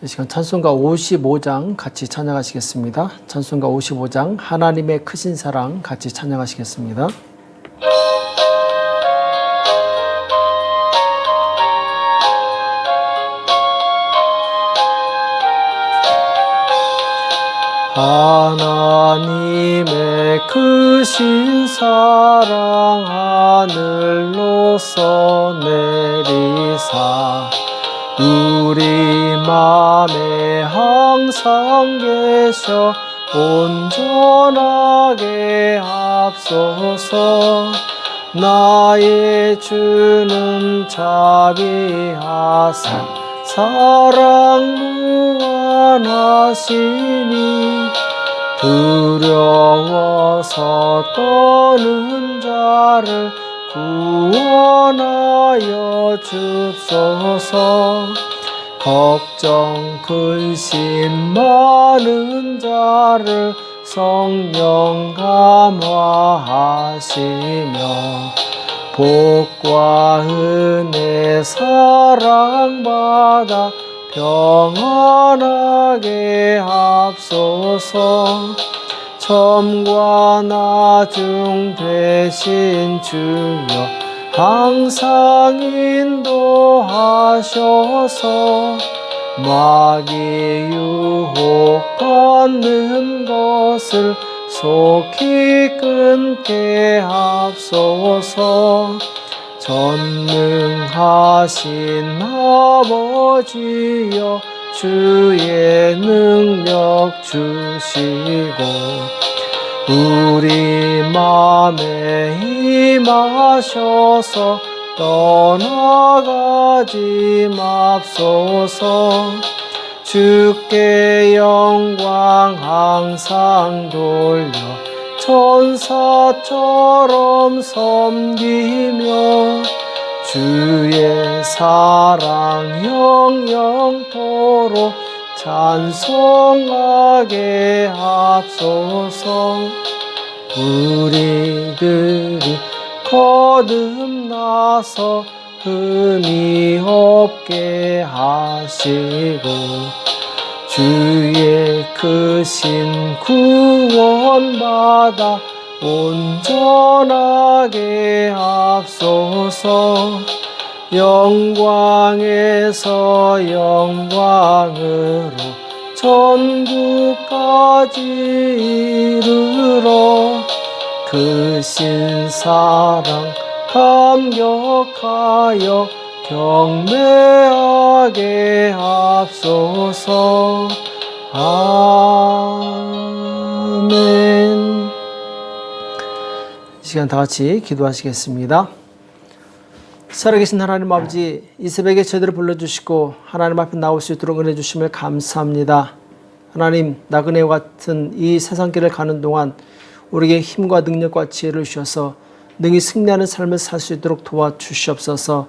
이 시간 찬송가 55장 같이 찬양하시겠습니다. 찬송가 55장 하나님의 크신 사랑 같이 찬양하시겠습니다. 하나님의 크신 사랑 하늘로서 내리사 우리 맘에 항상 계셔 온전하게 앞서서 나의 주는 자비하사 사랑 무한하시니 두려워서 떠는 자를 구원하여 줍소서. 걱정 근심 많은 자를 성령 감화하시며 복과 은혜 사랑받아 평안하게 앞서서 점과 나중 되신 주여 항상 인도하셔서 마귀 유혹받는 것을 속히 끊게 앞서서 전능하신 아버지여 주의 능력 주시고 우리 맘에 임하셔서 떠나가지 맙소서. 주께 영광 항상 돌려 천사처럼 섬기며 주의 사랑 영영토록 찬송하게 앞서서 우리들이 거듭나서 흠이 없게 하시고 주의 크신 구원받아 온전하게 앞서서 영광에서 영광으로 천국까지 이르러 크신 사랑 감격하여 경배하게 앞서서. 아멘. 이 시간 다 같이 기도하시겠습니다. 살아계신 하나님 아버지, 이 새벽에 저희들을 불러주시고 하나님 앞에 나올 수 있도록 은혜 주심을 감사합니다. 하나님, 나그네와 같은 이 세상길을 가는 동안 우리에게 힘과 능력과 지혜를 주셔서 능히 승리하는 삶을 살 수 있도록 도와주시옵소서.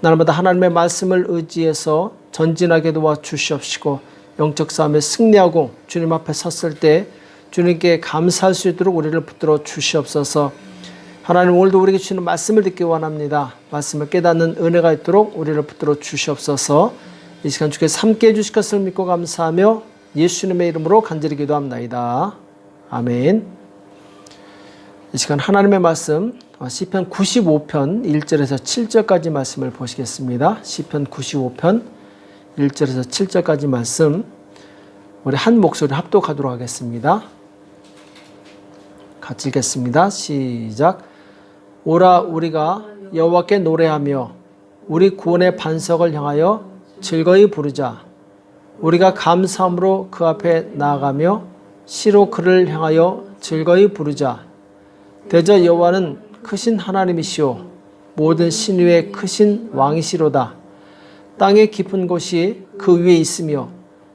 날마다 하나님의 말씀을 의지해서 전진하게 도와주시옵시고 영적 싸움에 승리하고 주님 앞에 섰을 때 주님께 감사할 수 있도록 우리를 붙들어 주시옵소서. 하나님, 오늘도 우리에게 주시는 말씀을 듣기 원합니다. 말씀을 깨닫는 은혜가 있도록 우리를 붙들어 주시옵소서. 이 시간 주께서 함께해 주실 것을 믿고 감사하며 예수님의 이름으로 간절히 기도합나이다. 아멘. 이 시간 하나님의 말씀 시편 95편 1절에서 7절까지 말씀을 보시겠습니다. 시편 95편 1절에서 7절까지 말씀 우리 한 목소리 합독하도록 하겠습니다. 같이 읽겠습니다. 시작. 오라 우리가 여호와께 노래하며 우리 구원의 반석을 향하여 즐거이 부르자. 우리가 감사함으로 그 앞에 나아가며 시로 그를 향하여 즐거이 부르자. 대저 여호와는 크신 하나님이시오 모든 신위의 크신 왕이시로다. 땅의 깊은 곳이 그 위에 있으며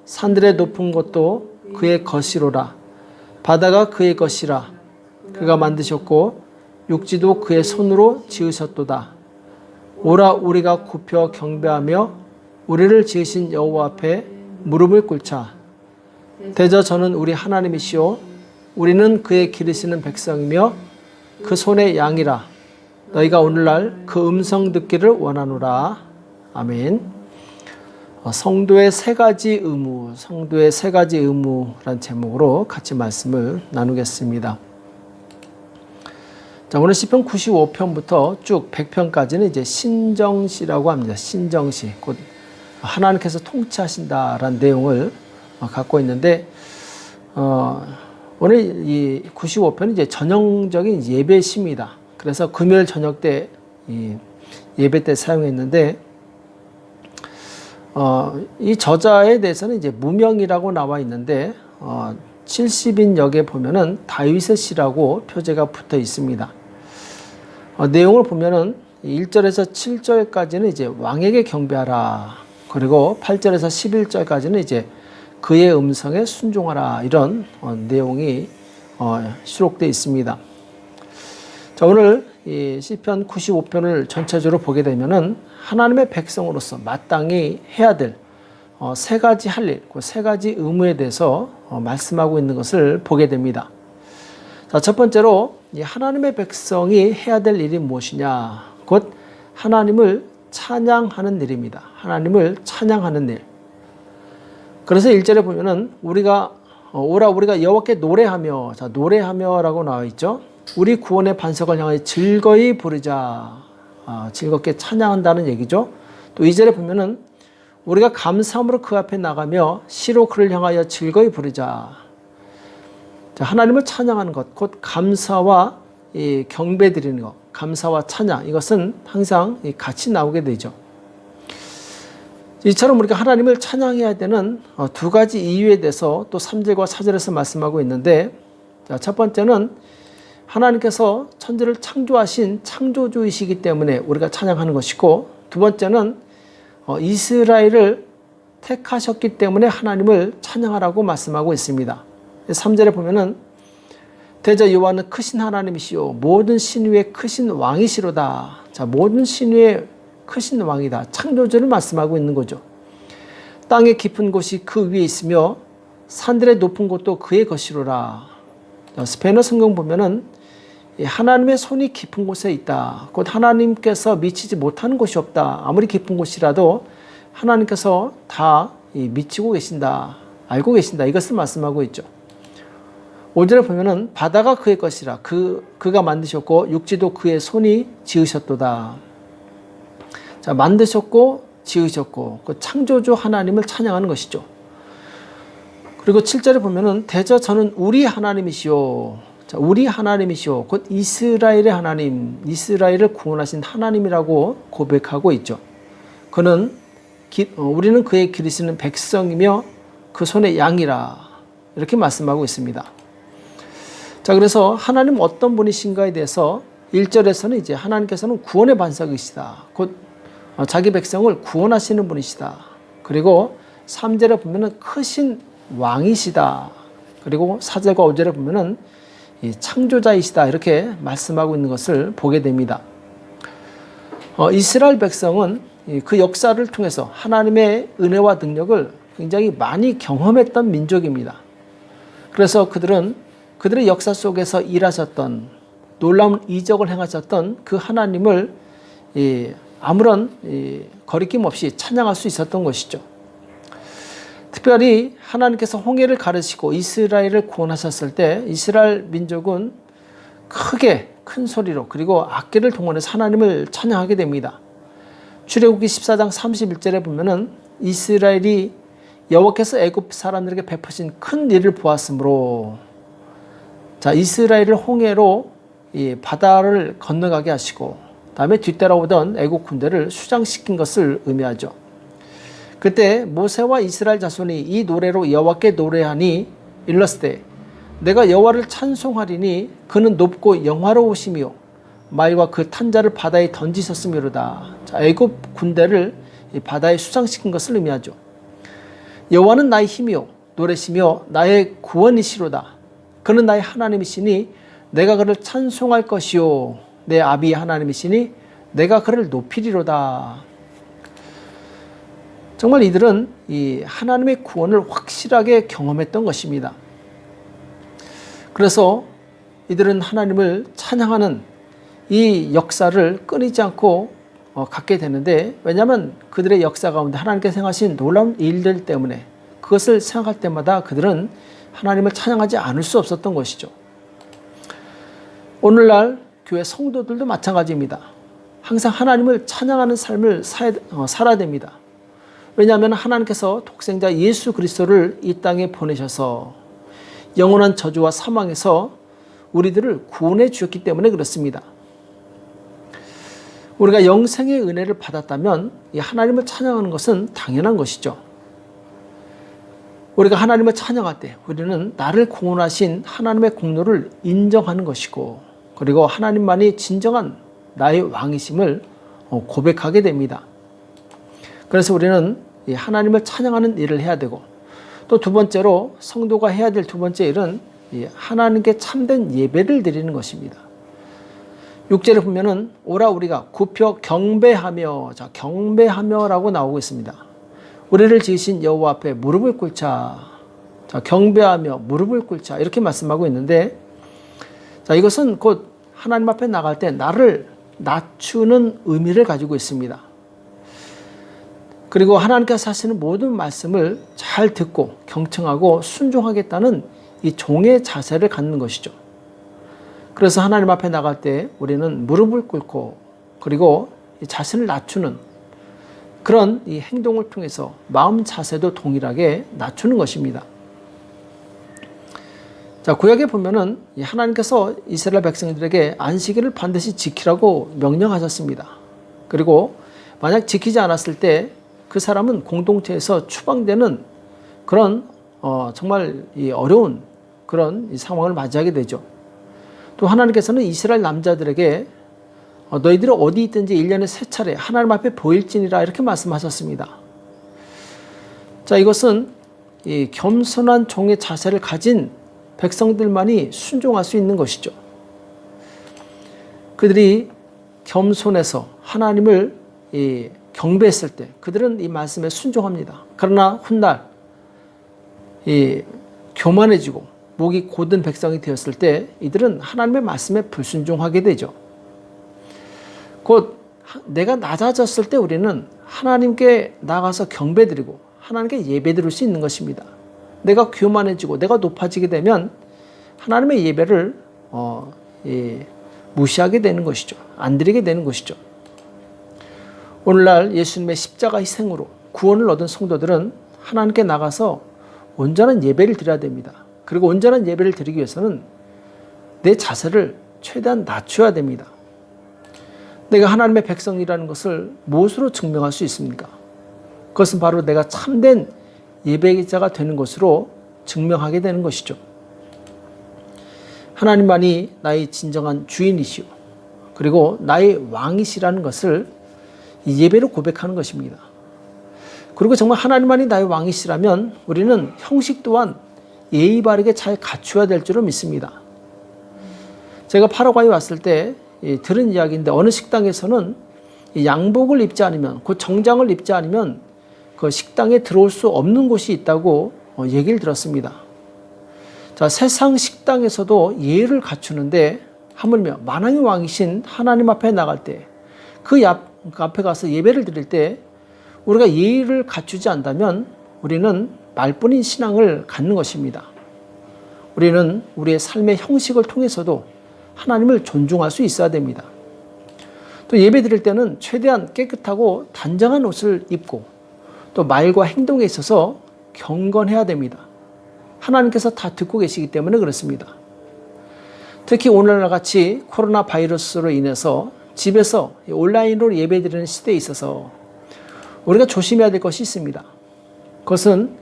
산들의 높은 곳도 그의 것이로라. 바다가 그의 것이라. 그가 만드셨고 육지도 그의 손으로 지으셨도다. 오라 우리가 굽혀 경배하며 우리를 지으신 여호와 앞에 무릎을 꿇자. 대저 저는 우리 하나님이시오 우리는 그의 기르시는 백성이며 그 손의 양이라. 너희가 오늘날 그 음성 듣기를 원하노라. 아멘. 성도의 세 가지 의무, 성도의 세 가지 의무라는 제목으로 같이 말씀을 나누겠습니다. 자, 오늘 시편 95편부터 쭉 100편까지는 이제 신정시라고 합니다. 신정시, 곧 하나님께서 통치하신다라는 내용을 갖고 있는데, 오늘 이 95편은 이제 전형적인 예배시입니다. 그래서 금요일 저녁 때 예배 때 사용했는데, 이 저자에 대해서는 이제 무명이라고 나와 있는데, 70인 역에 보면은 다윗의 시라고 표제가 붙어 있습니다. 내용을 보면은 1절에서 7절까지는 이제 왕에게 경배하라. 그리고 8절에서 11절까지는 이제 그의 음성에 순종하라. 이런 내용이 수록되어 있습니다. 자, 오늘 이 시편 95편을 전체적으로 보게 되면은 하나님의 백성으로서 마땅히 해야 될 세 가지 할 일, 그 세 가지 의무에 대해서 말씀하고 있는 것을 보게 됩니다. 자, 첫 번째로 이 하나님의 백성이 해야 될 일이 무엇이냐? 곧 하나님을 찬양하는 일입니다. 하나님을 찬양하는 일. 그래서 1절에 보면은 우리가 여호와께 노래하며, 자, 노래하며라고 나와 있죠. 우리 구원의 반석을 향하여 즐거이 부르자. 즐겁게 찬양한다는 얘기죠. 또 2절에 보면은 우리가 감사함으로 그 앞에 나가며 시로 그를 향하여 즐거이 부르자. 자, 하나님을 찬양하는 것, 곧 감사와 이 경배 드리는 것, 감사와 찬양, 이것은 항상 같이 나오게 되죠. 이처럼 우리가 하나님을 찬양해야 되는 두 가지 이유에 대해서 또 3절과 4절에서 말씀하고 있는데, 자, 첫 번째는 하나님께서 천지를 창조하신 창조주이시기 때문에 우리가 찬양하는 것이고, 두 번째는 이스라엘을 택하셨기 때문에 하나님을 찬양하라고 말씀하고 있습니다. 3절에 보면은 대저 여호와는 크신 하나님이시요 모든 신위의 크신 왕이시로다. 자, 모든 신위의 크신 왕이다. 창조주를 말씀하고 있는 거죠. 땅의 깊은 곳이 그 위에 있으며 산들의 높은 곳도 그의 것이로라. 스페인어 성경 보면은 하나님의 손이 깊은 곳에 있다. 곧 하나님께서 미치지 못하는 곳이 없다. 아무리 깊은 곳이라도 하나님께서 다 미치고 계신다. 알고 계신다. 이것을 말씀하고 있죠. 5절에 보면은 바다가 그의 것이라. 그가 만드셨고 육지도 그의 손이 지으셨도다. 자, 만드셨고 지으셨고 그 창조주 하나님을 찬양하는 것이죠. 그리고 7절에 보면은 대저 저는 우리 하나님이시오. 자, 우리 하나님이시오. 곧 이스라엘의 하나님, 이스라엘을 구원하신 하나님이라고 고백하고 있죠. 우리는 그의 기르시는 백성이며 그 손의 양이라. 이렇게 말씀하고 있습니다. 자, 그래서 하나님 어떤 분이신가에 대해서 1절에서는 이제 하나님께서는 구원의 반석이시다. 곧 자기 백성을 구원하시는 분이시다. 그리고 3절에 보면은 크신 왕이시다. 그리고 4절과 5절에 보면은 창조자이시다. 이렇게 말씀하고 있는 것을 보게 됩니다. 이스라엘 백성은 그 역사를 통해서 하나님의 은혜와 능력을 굉장히 많이 경험했던 민족입니다. 그래서 그들의 역사 속에서 일하셨던 놀라운 이적을 행하셨던 그 하나님을 아무런 거리낌 없이 찬양할 수 있었던 것이죠. 특별히 하나님께서 홍해를 가르시고 이스라엘을 구원하셨을 때 이스라엘 민족은 크게 큰 소리로 그리고 악기를 동원해서 하나님을 찬양하게 됩니다. 출애굽기 14장 31절에 보면은 이스라엘이 여호와께서 애굽 사람들에게 베푸신 큰 일을 보았으므로, 자, 이스라엘을 홍해로 이 바다를 건너가게 하시고 다음에 뒤따라오던 애국 군대를 수장시킨 것을 의미하죠. 그때 모세와 이스라엘 자손이 이 노래로 여호와께 노래하니 일렀을 내가 여호와를 찬송하리니 그는 높고 영화로우시며 말과 그 탄자를 바다에 던지셨음이로다. 자, 애국 군대를 이 바다에 수장시킨 것을 의미하죠. 여호와는 나의 힘이요 노래시며 나의 구원이시로다. 그는 나의 하나님이시니 내가 그를 찬송할 것이요 내 아비의 하나님이시니 내가 그를 높이리로다. 정말 이들은 이 하나님의 구원을 확실하게 경험했던 것입니다. 그래서 이들은 하나님을 찬양하는 이 역사를 끊이지 않고 갖게 되는데, 왜냐하면 그들의 역사 가운데 하나님께서 행하신 놀라운 일들 때문에 그것을 생각할 때마다 그들은 하나님을 찬양하지 않을 수 없었던 것이죠. 오늘날 교회 성도들도 마찬가지입니다. 항상 하나님을 찬양하는 삶을 살아야 됩니다. 왜냐하면 하나님께서 독생자 예수 그리스도를 이 땅에 보내셔서 영원한 저주와 사망에서 우리들을 구원해 주셨기 때문에 그렇습니다. 우리가 영생의 은혜를 받았다면 이 하나님을 찬양하는 것은 당연한 것이죠. 우리가 하나님을 찬양할 때 우리는 나를 구원하신 하나님의 공로를 인정하는 것이고, 그리고 하나님만이 진정한 나의 왕이심을 고백하게 됩니다. 그래서 우리는 이 하나님을 찬양하는 일을 해야 되고, 또 두 번째로 성도가 해야 될 두 번째 일은 이 하나님께 참된 예배를 드리는 것입니다. 6절에 보면은 오라 우리가 굽혀 경배하며, 자, 경배하며라고 나오고 있습니다. 우리를 지으신 여호와 앞에 무릎을 꿇자. 자, 경배하며 무릎을 꿇자. 이렇게 말씀하고 있는데, 자, 이것은 곧 하나님 앞에 나갈 때 나를 낮추는 의미를 가지고 있습니다. 그리고 하나님께서 하시는 모든 말씀을 잘 듣고 경청하고 순종하겠다는 이 종의 자세를 갖는 것이죠. 그래서 하나님 앞에 나갈 때 우리는 무릎을 꿇고, 그리고 이 자신을 낮추는 그런 이 행동을 통해서 마음 자세도 동일하게 낮추는 것입니다. 자, 구약에 보면은 하나님께서 이스라엘 백성들에게 안식일을 반드시 지키라고 명령하셨습니다. 그리고 만약 지키지 않았을 때 그 사람은 공동체에서 추방되는 그런 정말 이 어려운 그런 이 상황을 맞이하게 되죠. 또 하나님께서는 이스라엘 남자들에게 너희들이 어디 있든지 1년에 3차례 하나님 앞에 보일지니라 이렇게 말씀하셨습니다. 자, 이것은 이 겸손한 종의 자세를 가진 백성들만이 순종할 수 있는 것이죠. 그들이 겸손해서 하나님을 경배했을 때 그들은 이 말씀에 순종합니다. 그러나 훗날 교만해지고 목이 곧은 백성이 되었을 때 이들은 하나님의 말씀에 불순종하게 되죠. 곧 내가 낮아졌을 때 우리는 하나님께 나가서 경배드리고 하나님께 예배드릴 수 있는 것입니다. 내가 교만해지고 내가 높아지게 되면 하나님의 예배를 무시하게 되는 것이죠. 안 드리게 되는 것이죠. 오늘날 예수님의 십자가 희생으로 구원을 얻은 성도들은 하나님께 나가서 온전한 예배를 드려야 됩니다. 그리고 온전한 예배를 드리기 위해서는 내 자세를 최대한 낮춰야 됩니다. 내가 하나님의 백성이라는 것을 무엇으로 증명할 수 있습니까? 그것은 바로 내가 참된 예배자가 되는 것으로 증명하게 되는 것이죠. 하나님만이 나의 진정한 주인이시오, 그리고 나의 왕이시라는 것을 이 예배로 고백하는 것입니다. 그리고 정말 하나님만이 나의 왕이시라면 우리는 형식 또한 예의 바르게 잘 갖추어야 될 줄을 믿습니다. 제가 파라과이 왔을 때 들은 이야기인데, 어느 식당에서는 양복을 입지 않으면, 그 정장을 입지 않으면 그 식당에 들어올 수 없는 곳이 있다고 얘기를 들었습니다. 자, 세상 식당에서도 예의를 갖추는데 하물며 만왕의 왕이신 하나님 앞에 나갈 때, 그 앞에 가서 예배를 드릴 때 우리가 예의를 갖추지 않다면 우리는 말뿐인 신앙을 갖는 것입니다. 우리는 우리의 삶의 형식을 통해서도 하나님을 존중할 수 있어야 됩니다. 또 예배 드릴 때는 최대한 깨끗하고 단정한 옷을 입고 또 말과 행동에 있어서 경건해야 됩니다. 하나님께서 다 듣고 계시기 때문에 그렇습니다. 특히 오늘날 같이 코로나 바이러스로 인해서 집에서 온라인으로 예배 드리는 시대에 있어서 우리가 조심해야 될 것이 있습니다. 그것은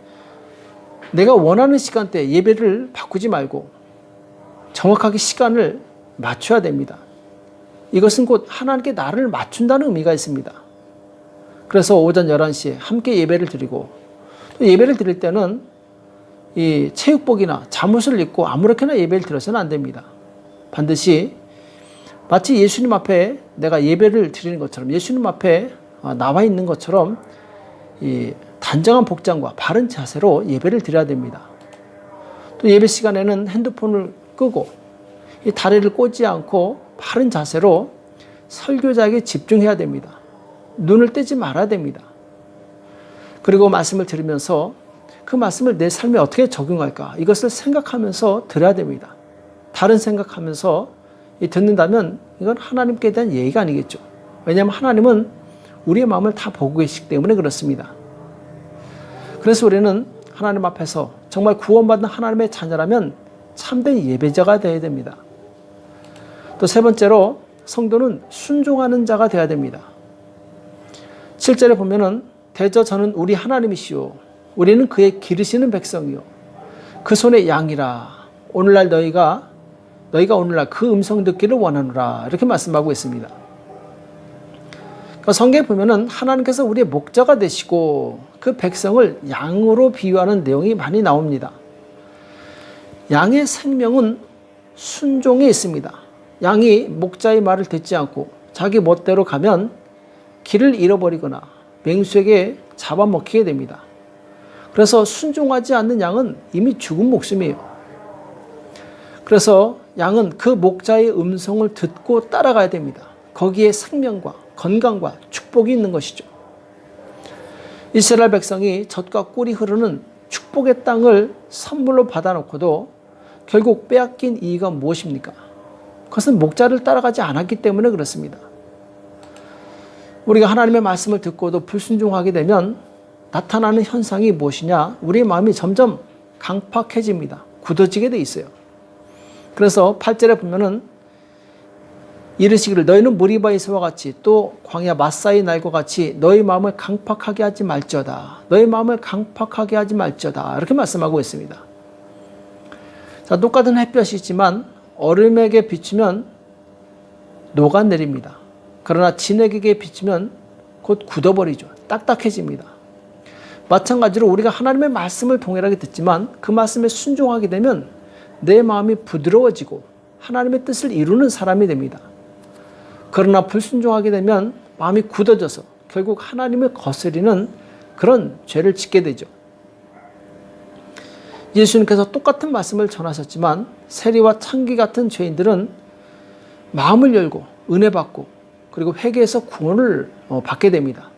내가 원하는 시간대에 예배를 바꾸지 말고 정확하게 시간을 맞춰야 됩니다. 이것은 곧 하나님께 나를 맞춘다는 의미가 있습니다. 그래서 오전 11시에 함께 예배를 드리고, 또 예배를 드릴 때는 이 체육복이나 잠옷을 입고 아무렇게나 예배를 드려서는 안 됩니다. 반드시 마치 예수님 앞에 내가 예배를 드리는 것처럼, 예수님 앞에 나와 있는 것처럼 이 단정한 복장과 바른 자세로 예배를 드려야 됩니다. 또 예배 시간에는 핸드폰을 끄고 이 다리를 꽂지 않고 바른 자세로 설교자에게 집중해야 됩니다. 눈을 떼지 말아야 됩니다. 그리고 말씀을 들으면서 그 말씀을 내 삶에 어떻게 적용할까? 이것을 생각하면서 들어야 됩니다. 다른 생각하면서 듣는다면 이건 하나님께 대한 예의가 아니겠죠. 왜냐하면 하나님은 우리의 마음을 다 보고 계시기 때문에 그렇습니다. 그래서 우리는 하나님 앞에서 정말 구원받은 하나님의 자녀라면 참된 예배자가 되어야 됩니다. 또 세 번째로 성도는 순종하는 자가 되어야 됩니다. 7절에 보면은 대저 저는 우리 하나님이시오. 우리는 그의 기르시는 백성이요. 그 손의 양이라. 오늘날 너희가 오늘날 그 음성 듣기를 원하노라. 이렇게 말씀하고 있습니다. 그러니까 성경에 보면은 하나님께서 우리의 목자가 되시고 그 백성을 양으로 비유하는 내용이 많이 나옵니다. 양의 생명은 순종에 있습니다. 양이 목자의 말을 듣지 않고 자기 멋대로 가면 길을 잃어버리거나 맹수에게 잡아먹히게 됩니다. 그래서 순종하지 않는 양은 이미 죽은 목숨이에요. 그래서 양은 그 목자의 음성을 듣고 따라가야 됩니다. 거기에 생명과 건강과 축복이 있는 것이죠. 이스라엘 백성이 젖과 꿀이 흐르는 축복의 땅을 선물로 받아놓고도 결국 빼앗긴 이유가 무엇입니까? 그것은 목자를 따라가지 않았기 때문에 그렇습니다. 우리가 하나님의 말씀을 듣고도 불순종하게 되면 나타나는 현상이 무엇이냐? 우리의 마음이 점점 강팍해집니다. 굳어지게 돼 있어요. 그래서 8절에 보면은 이르시기를 너희는 무리바에서와 같이 또 광야 마사의 날과 같이 너희 마음을 강팍하게 하지 말지어다. 너희 마음을 강팍하게 하지 말지어다. 이렇게 말씀하고 있습니다. 자, 똑같은 햇볕이지만 얼음에게 비추면 녹아내립니다. 그러나 진액에게 비추면 곧 굳어버리죠. 딱딱해집니다. 마찬가지로 우리가 하나님의 말씀을 동일하게 듣지만 그 말씀에 순종하게 되면 내 마음이 부드러워지고 하나님의 뜻을 이루는 사람이 됩니다. 그러나 불순종하게 되면 마음이 굳어져서 결국 하나님을 거스리는 그런 죄를 짓게 되죠. 예수님께서 똑같은 말씀을 전하셨지만 세리와 창기 같은 죄인들은 마음을 열고 은혜 받고 그리고 회개해서 구원을 받게 됩니다.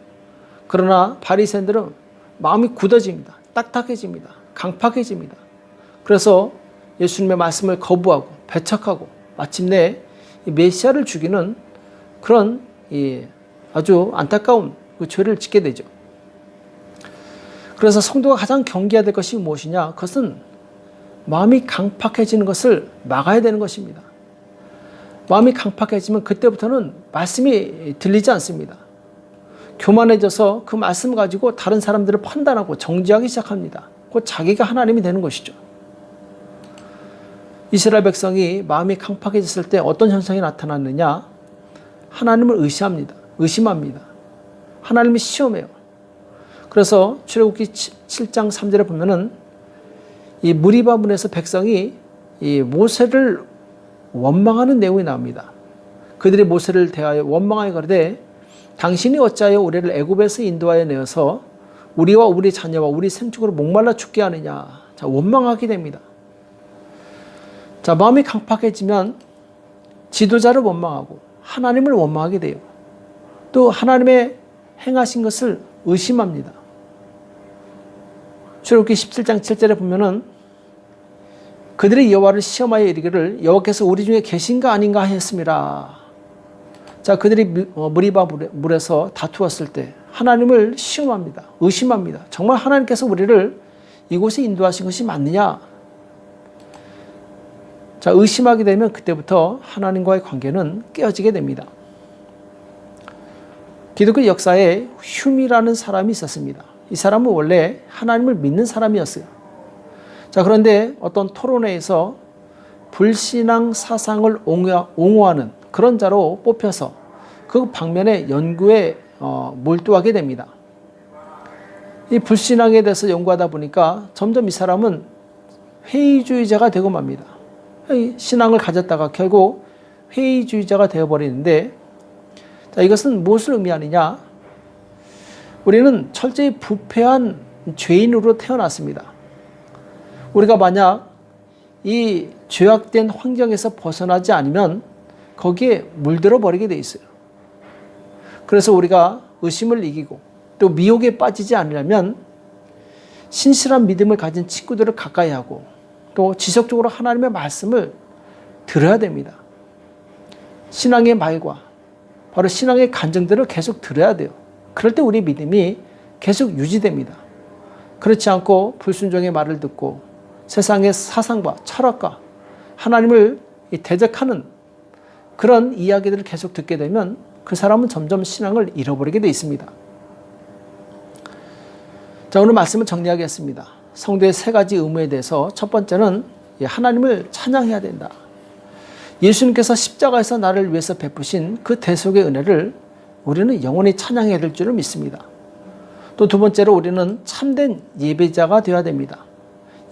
그러나 바리새인들은 마음이 굳어집니다. 딱딱해집니다. 강팍해집니다. 그래서 예수님의 말씀을 거부하고 배척하고 마침내 메시아를 죽이는 그런 아주 안타까운 그 죄를 짓게 되죠. 그래서 성도가 가장 경계해야 될 것이 무엇이냐? 그것은 마음이 강팍해지는 것을 막아야 되는 것입니다. 마음이 강팍해지면 그때부터는 말씀이 들리지 않습니다. 교만해져서 그 말씀 가지고 다른 사람들을 판단하고 정죄하기 시작합니다. 곧 자기가 하나님이 되는 것이죠. 이스라엘 백성이 마음이 강팍해졌을 때 어떤 현상이 나타났느냐? 하나님을 의심합니다. 하나님을 시험해요. 그래서 출애굽기 7장 3절에 보면은 이 무리바 문에서 백성이 이 모세를 원망하는 내용이 나옵니다. 그들이 모세를 대하여 원망하여 가로되 당신이 어찌하여 우리를 애굽에서 인도하여 내어서 우리와 우리 자녀와 우리 생축으로 목말라 죽게 하느냐. 자, 원망하게 됩니다. 자, 마음이 강팍해지면 지도자를 원망하고 하나님을 원망하게 돼요. 또 하나님의 행하신 것을 의심합니다. 출애굽기 17장 7절에 보면은 그들이 여호와를 시험하여 이르기를 여호와께서 우리 중에 계신가 아닌가 하였습니다. 자, 그들이 무리바 물에서 다투었을 때 하나님을 시험합니다. 의심합니다. 정말 하나님께서 우리를 이곳에 인도하신 것이 맞느냐? 자, 의심하게 되면 그때부터 하나님과의 관계는 깨어지게 됩니다. 기독교 역사에 흉이라는 사람이 있었습니다. 이 사람은 원래 하나님을 믿는 사람이었어요. 자, 그런데 어떤 토론회에서 불신앙 사상을 옹호하는 그런 자로 뽑혀서 그 방면의 연구에 몰두하게 됩니다. 이 불신앙에 대해서 연구하다 보니까 점점 이 사람은 회의주의자가 되고 맙니다. 신앙을 가졌다가 결국 회의주의자가 되어버리는데, 자, 이것은 무엇을 의미하느냐? 우리는 철저히 부패한 죄인으로 태어났습니다. 우리가 만약 이 죄악된 환경에서 벗어나지 않으면 거기에 물들어 버리게 돼 있어요. 그래서 우리가 의심을 이기고 또 미혹에 빠지지 않으려면 신실한 믿음을 가진 친구들을 가까이 하고 또 지속적으로 하나님의 말씀을 들어야 됩니다. 신앙의 말과 바로 신앙의 간증들을 계속 들어야 돼요. 그럴 때 우리 믿음이 계속 유지됩니다. 그렇지 않고 불순종의 말을 듣고 세상의 사상과 철학과 하나님을 대적하는 그런 이야기들을 계속 듣게 되면 그 사람은 점점 신앙을 잃어버리게 돼 있습니다. 자, 오늘 말씀을 정리하겠습니다. 성도의 세 가지 의무에 대해서 첫 번째는 하나님을 찬양해야 된다. 예수님께서 십자가에서 나를 위해서 베푸신 그 대속의 은혜를 우리는 영원히 찬양해야 될 줄을 믿습니다. 또 두 번째로 우리는 참된 예배자가 되어야 됩니다.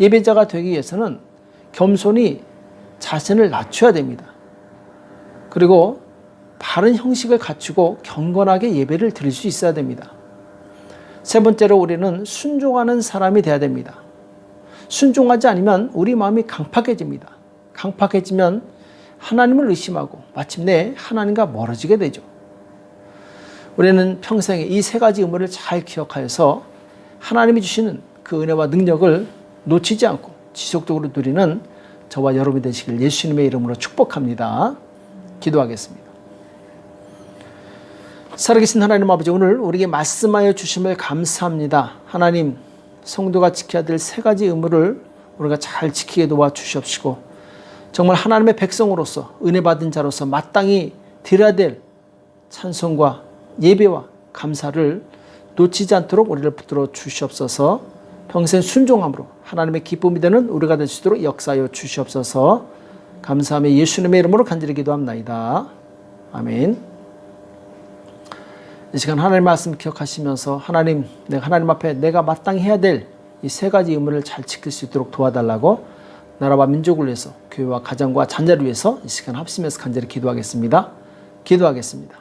예배자가 되기 위해서는 겸손히 자신을 낮춰야 됩니다. 그리고 바른 형식을 갖추고 경건하게 예배를 드릴 수 있어야 됩니다. 세 번째로 우리는 순종하는 사람이 되어야 됩니다. 순종하지 않으면 우리 마음이 강팍해집니다. 강팍해지면 하나님을 의심하고 마침내 하나님과 멀어지게 되죠. 우리는 평생에 이 세 가지 의무를 잘 기억하여서 하나님이 주시는 그 은혜와 능력을 놓치지 않고 지속적으로 누리는 저와 여러분이 되시길 예수님의 이름으로 축복합니다. 기도하겠습니다. 살아계신 하나님 아버지, 오늘 우리에게 말씀하여 주심을 감사합니다. 하나님, 성도가 지켜야 될 세 가지 의무를 우리가 잘 지키게 도와주시옵시고 정말 하나님의 백성으로서 은혜 받은 자로서 마땅히 드려야 될 찬송과 예배와 감사를 놓치지 않도록 우리를 붙들어 주시옵소서. 평생 순종함으로 하나님의 기쁨이 되는 우리가 될 수 있도록 역사하여 주시옵소서. 감사하며 예수님의 이름으로 간절히 기도합나이다. 아멘. 이 시간 하나님의 말씀 기억하시면서 하나님, 내가 하나님 앞에 내가 마땅히 해야 될 이 세 가지 의무를 잘 지킬 수 있도록 도와달라고 나라와 민족을 위해서 교회와 가정과 자녀를 위해서 이 시간 합심해서 간절히 기도하겠습니다. 기도하겠습니다.